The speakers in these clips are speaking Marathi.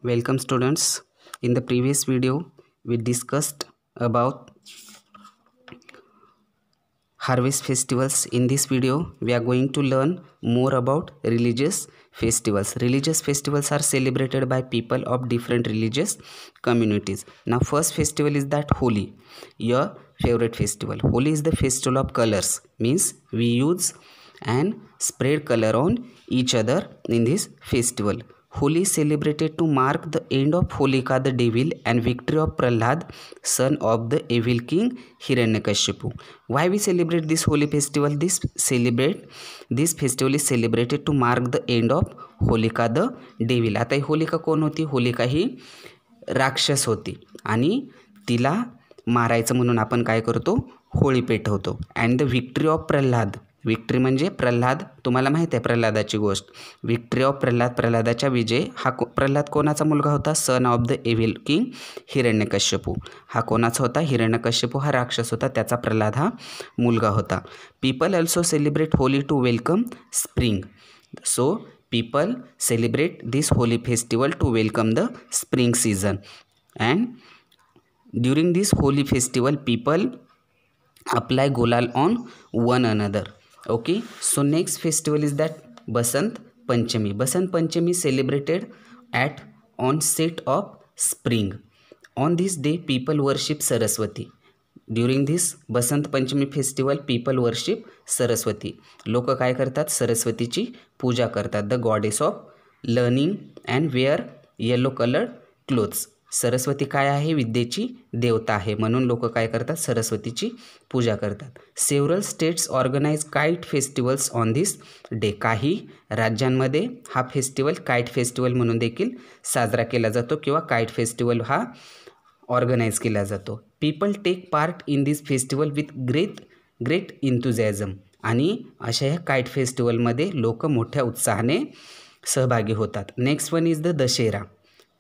Welcome students. In the previous video we discussed about harvest festivals. In this video we are going to learn more about religious festivals. Religious festivals are celebrated by people of different religious communities. Now first festival is that Holi, your favorite festival. Holi is the festival of colors, means we use and spread color on each other in this festival. Holi is celebrated to mark the end of Holika the devil and victory of Prahlad, son of the evil king Hiranyakashipu. Why we celebrate this Holi festival? This festival is celebrated to mark the end of Holika the devil. आता ही होलिका कोण होती? होलिका ही राक्षस होती आणि तिला मारायचं म्हणून आपण काय करतो? होळी पेटवतो. And the victory of Prahlad, victory म्हणजे प्रल्हाद, तुम्हाला माहिती आहे प्रल्हादाची गोष्ट. विक्ट्री ऑफ प्रल्हाद, प्रल्हादाचा विजय. हा प्रल्हाद कोणाचा मुलगा होता? Son of the evil king Hiranyakashipu. हा कोणाचा होता? हिरण्यकश्यपू हा राक्षस होता, त्याचा प्रल्हाद हा मुलगा होता. People also celebrate Holi to welcome spring. So people celebrate this Holi festival to welcome the spring season. And during this Holi festival people apply gulal on one another. Okay, so next festival is that Basant Panchami. Basant Panchami celebrated at onset of spring. On this day people worship Saraswati. During this Basant Panchami festival people worship Saraswati. लोक काय करतात? सरस्वतीची पूजा करतात. The goddess of learning and wear yellow colored clothes. Saraswati काय आहे? विद्येची देवता आहे, म्हणून लोक काय करतात? सरस्वतीची पूजा करतात. Several states organise kite festivals on this day. काही राज्यांमध्ये हा फेस्टिवल काईट फेस्टिवल म्हणून देखील साजरा केला जातो किंवा काईट फेस्टिवल हा ऑर्गनाइज केला जातो. People take part in this festival with great enthusiasm. आणि अशा ह्या काईट फेस्टिवलमध्ये लोक मोठ्या उत्साहाने सहभागी होतात. Next one is the Dussehra.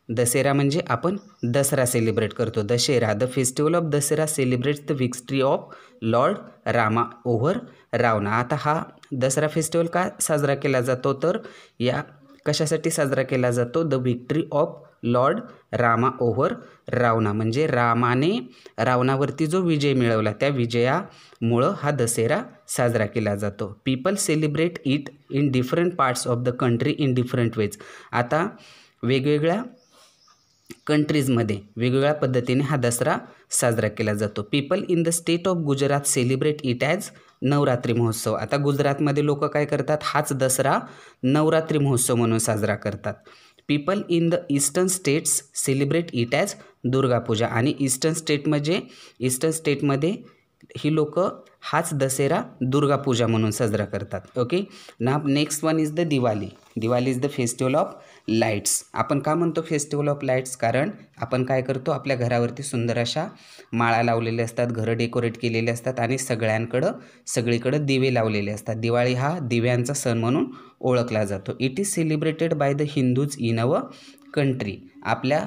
Dasara म्हणजे आपण दसरा सेलिब्रेट करतो. Dussehra, the festival of Dasara celebrates the victory of lord Rama over Ravana. आता हा दसरा फेस्टिवल का साजरा केला जातो? तर या कशासाठी साजरा केला जातो? The victory of lord Rama over Ravana, म्हणजे रामाने रावणावरती जो विजय मिळवला त्या विजयामुळं हा दसरा साजरा केला जातो. People celebrate it in different parts of the country in different ways. आता वेगवेगळ्या कंट्रीजमध्ये वेगवेगळ्या पद्धतीने हा दसरा साजरा केला जातो. People in the state of Gujarat celebrate it as Navratri महोत्सव. आता गुजरातमध्ये लोक काय करतात? हाच दसरा नवरात्री महोत्सव म्हणून साजरा करतात. People in the eastern states celebrate it as Durga Puja. आणि ईस्टर्न स्टेटमध्ये ही लोक हाच दसरा दुर्गापूजा म्हणून साजरा करतात. ओके, ना next one is the Diwali. Diwali is the festival of lights. आपण का म्हणतो फेस्टिवल ऑफ लाईट्स? कारण आपण काय करतो? आपल्या घरावरती सुंदर अशा माळा लावलेले असतात, घरं डेकोरेट केलेले असतात आणि सगळीकडं दिवे लावलेले असतात. दिवाळी हा दिव्यांचा सण म्हणून ओळखला जातो. It is celebrated by the Hindus in our country. आपल्या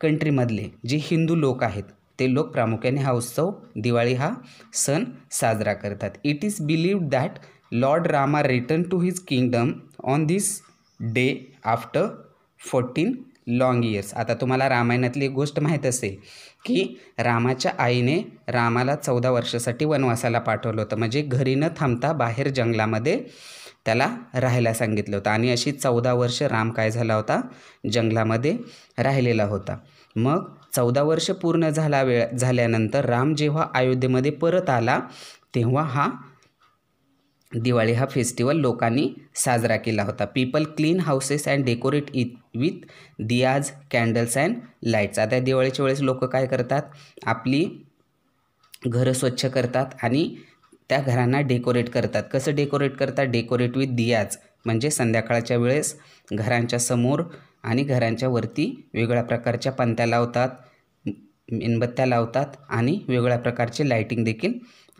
कंट्रीमधले जे हिंदू लोक आहेत ते लोक प्रामुख्याने हा उत्सव, दिवाळी हा सण साजरा करतात. It is believed that lord Rama return to his kingdom on this day after 14 long years. आता तुम्हाला रामायणातली एक गोष्ट माहीत असेल की रामाच्या आईने रामाला 14 वर्षासाठी वनवासाला पाठवलं होतं, म्हणजे घरी न थांबता बाहेर जंगलामध्ये त्याला राहायला सांगितलं होतं. आणि अशी 14 वर्ष राम काय झाला होता? जंगलामध्ये राहिलेला होता. मग 14 वर्ष पूर्ण झाल्यानंतर राम जेव्हा अयोध्येमध्ये परत आला तेव्हा हा दिवाळी हा फेस्टिवल लोकांनी साजरा केला होता. People clean houses and decorate it with diyas, candles and lights. आता दिवाळीच्या वेळेस लोक काय करतात? आपली घरं स्वच्छ करतात आणि त्या घरांना डेकोरेट करतात. कसं डेकोरेट करतात? डेकोरेट विथ दियाज, म्हणजे संध्याकाळच्या वेळेस घरांच्या समोर आणि घरांच्या वरती वेगवेगळ्या प्रकारच्या पणत्या लावतात, मेणबत्त्या लावतात आणि वेगवेगळ्या प्रकारचे लाईटिंग देखील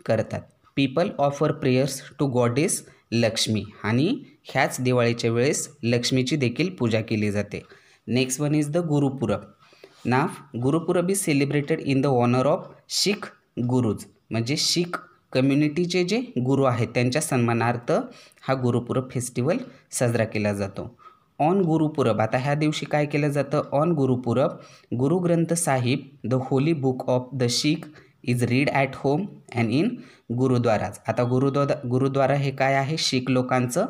करतात. People offer prayers to goddess Lakshmi. आणि ह्याच दिवाळीच्या वेळेस लक्ष्मीची देखील पूजा केली जाते. Next one is the Gurpurab. नाव Gurpurab is celebrated in the honour of Sikh gurus, म्हणजे शीख कम्युनिटीचे जे गुरु आहेत त्यांच्या सन्मानार्थ हा गुरुपुरब फेस्टिवल साजरा केला जातो. ऑन गुरुपूरब, आता ह्या दिवशी काय केलं जातं, on Gurpurab Guru Granth Sahib the Holy book of the Sikh is read at home and in gurdwaras. आता गुरुद्वारा हे काय आहे, शीख लोकांचं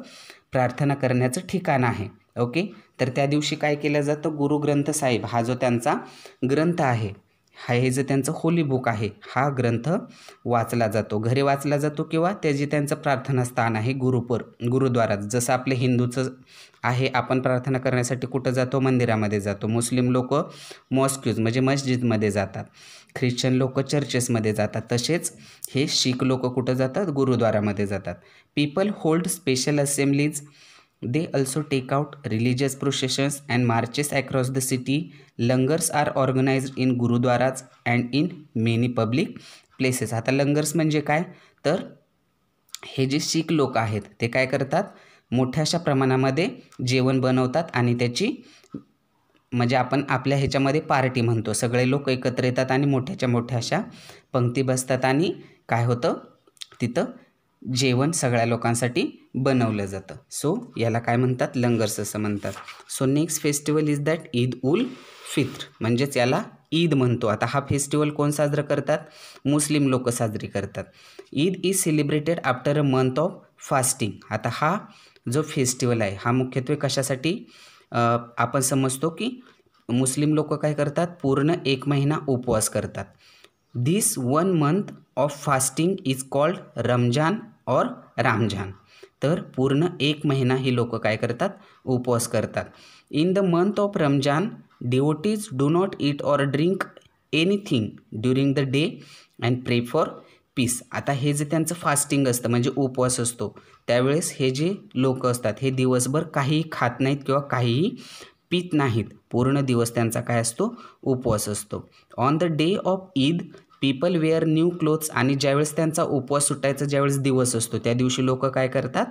प्रार्थना करण्याचं ठिकाण आहे. ओके, तर त्या दिवशी काय केलं जातं, गुरु ग्रंथ साहिब हा जो त्यांचा ग्रंथ आहे, हे जे त्यांचं होली बुक आहे, हा ग्रंथ वाचला जातो, घरी वाचला जातो किंवा ते जे त्यांचं प्रार्थनास्थान आहे गुरुद्वारात. जसं आपलं हिंदूचं आहे, आपण प्रार्थना करण्यासाठी कुठं जातो, मंदिरामध्ये जातो. मुस्लिम लोक मॉस्क्यूज म्हणजे मस्जिदमध्ये जातात, ख्रिश्चन लोक चर्चेसमध्ये जातात, तसेच हे शीख लोक कुठं जातात, गुरुद्वारामध्ये जातात. People hold special assemblies. They also take out religious processions and marches across the city. Langars are organized in gurudwaras and in many public places. आता लंगर्स म्हणजे काय, तर हे जे शीख लोक आहेत ते काय करतात, मोठ्याशा प्रमाणामध्ये जेवण बनवतात आणि त्याची म्हणजे आपण आपल्या ह्याच्यामध्ये पार्टी म्हणतो. सगळे लोक एकत्र येतात आणि मोठ्या अशा पंक्ती बसतात आणि काय होतं, तिथं जेवण सगळ्या लोकांसाठी बनवलं जातं. सो याला काय म्हणतात, लंगर्स असं म्हणतात. So next festival is that Eid ul Fitr, म्हणजेच याला ईद म्हणतो. आता हा फेस्टिवल कोण साजरा करतात, मुस्लिम लोक साजरी करतात. Eid is celebrated after a month of fasting. आता हा जो फेस्टिवल आहे हा मुख्यत्वे कशासाठी आपण समजतो की मुस्लिम लोक काय करतात, पूर्ण 1 महिना उपवास करतात. दिस 1 month of fasting is called Ramzan और रामजान. तर पूर्ण 1 महिना ही लोक काय करतात, उपवास करतात. In the month of Ramzan devotees do not eat or drink anything during the day and pray for peace. आता हे जे त्यांचं फास्टिंग असतं म्हणजे उपवास असतो, त्यावेळेस हे जे लोक असतात हे दिवसभर काहीही खात नाहीत किंवा काहीही पित नाहीत. पूर्ण दिवस त्यांचा काय असतो, उपवास असतो. On the day of Eid people wear new clothes. आणि ज्यावेळेस त्यांचा उपवास सुटायचा ज्यावेळेस दिवस असतो त्या दिवशी लोक काय करतात,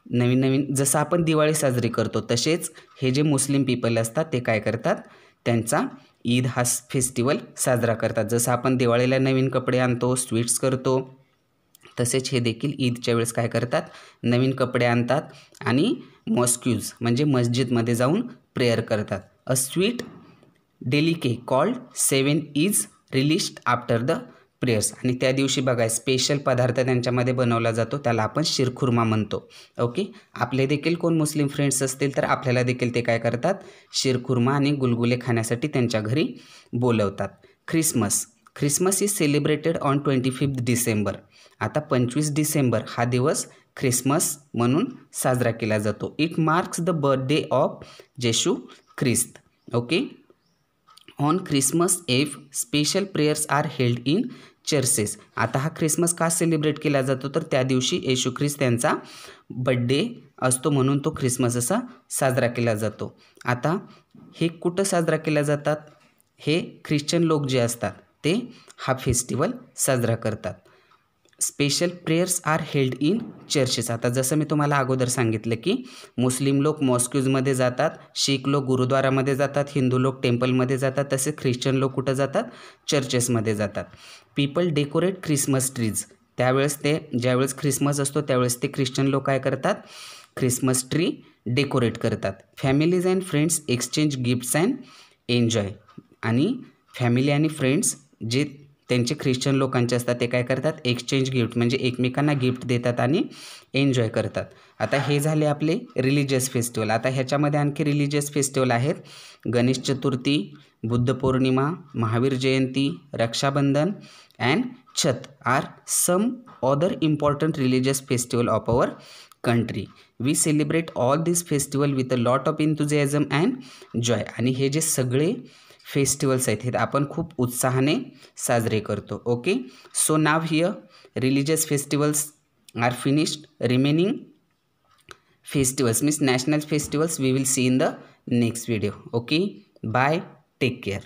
नवीन जसं आपण दिवाळी साजरी करतो तसेच हे जे मुस्लिम पीपल असतात ते काय करतात, त्यांचा ईद हा फेस्टिवल साजरा करतात. जसं आपण दिवाळीला नवीन कपडे आणतो, स्वीट्स करतो, तसेच हे देखील ईदच्या वेळेस काय करतात, नवीन कपडे आणतात आणि मॉस्क्यूज म्हणजे मस्जिदमध्ये जाऊन प्रेयर करतात. A sweet delicacy called 7 is released after the prayers. आणि त्या दिवशी बघा स्पेशल पदार्थ त्यांच्यामध्ये बनवला जातो, त्याला आपण शिरखुर्मा म्हणतो. ओके, आपले देखील कोण मुस्लिम फ्रेंड्स असतील तर आपल्याला देखील ते काय करतात, शिरखुर्मा आणि गुलगुले खाण्यासाठी त्यांच्या घरी बोलवतात. Christmas is celebrated on 25 December. आता 25 डिसेंबर हा दिवस ख्रिसमस म्हणून साजरा केला जातो. It marks the birthday of Yeshu Khrist. Okay, on Christmas eve special prayers are held in churches. आता हा ख्रिसमस का सेलिब्रेट केला जातो, तर त्या दिवशी येशू ख्रिस्त त्यांचा बड्डे असतो म्हणून तो ख्रिसमस असा साजरा केला जातो. आता हे कुठं साजरा केला जातात, हे ख्रिश्चन लोक जे असतात ते हा फेस्टिवल साजरा करतात. Special prayers are held in churches. आता जसं मी तुम्हाला अगोदर सांगितलं की मुस्लिम लोक मॉस्क्यूजमध्ये जातात, शीख लोक गुरुद्वारामध्ये जातात, हिंदू लोक टेम्पलमध्ये जातात, तसे ख्रिश्चन लोक कुठं जातात, चर्चेसमध्ये जातात. People decorate Christmas trees. त्यावेळेस ते ज्यावेळेस ख्रिसमस असतो त्यावेळेस ते ख्रिश्चन लोक काय करतात, ख्रिसमस ट्री डेकोरेट करतात. Families and friends exchange gifts and enjoy. आणि फॅमिली आणि फ्रेंड्स जे त्यांचे ख्रिश्चन लोकांचे असतात ते काय करतात, एक्सचेंज गिफ्ट म्हणजे एकमेकांना गिफ्ट देतात आणि एन्जॉय करतात. आता हे झाले आपले रिलिजियस फेस्टिवल. आता ह्याच्यामध्ये आणखी रिलिजियस फेस्टिवल आहेत. Ganesh Chaturthi, Buddha Purnima, Mahavir Jayanti, Raksha Bandhan and Chhath are some other important religious festival of our country. We celebrate all this festival with a lot of enthusiasm and joy. आणि हे जे सगळे फेस्टिवल्स आहेत हे आपण खूप उत्साहाने साजरे करतो. Okay, so now here religious festivals are finished. Remaining festivals means national festivals we will see in the next video. Okay, bye, take care.